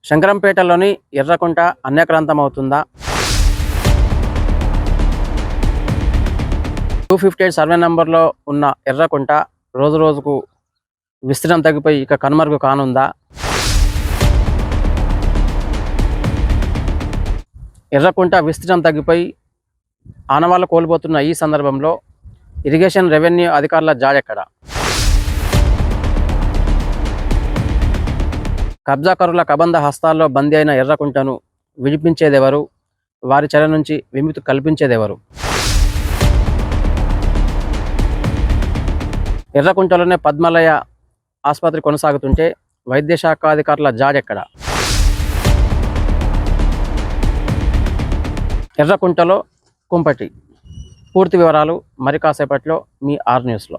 శంకరంపేటలోని Errakunta అన్యాక్రాంతమవుతుందా? 258 survey నంబర్లో ఉన్న ఎర్రకుంట రోజురోజుకు విస్తీర్ణం తగ్గిపోయి ఇక కనుమరుగు కానుందా? ఎర్రకుంట విస్తీర్ణం తగ్గిపోయి ఆనవాళ్లు కోల్పోతున్న ఈ సందర్భంలో ఇరిగేషన్ రెవెన్యూ అధికారుల జాడెక్కడ? కబ్జాకారుల కబంధ హస్తాల్లో బందీ అయిన ఎర్రకుంటను విడిపించేదెవరు? వారి చెర నుంచి విముక్తి కల్పించేదెవరు? ఎర్రకుంటలోనే పద్మాలయ ఆసుపత్రి కొనసాగుతుంటే వైద్య శాఖాధికారుల జాడెక్కడ? ఎర్రకుంటలో కుంపటి. పూర్తి వివరాలు మరి కాసేపట్లో మీ ఆర్ న్యూస్లో.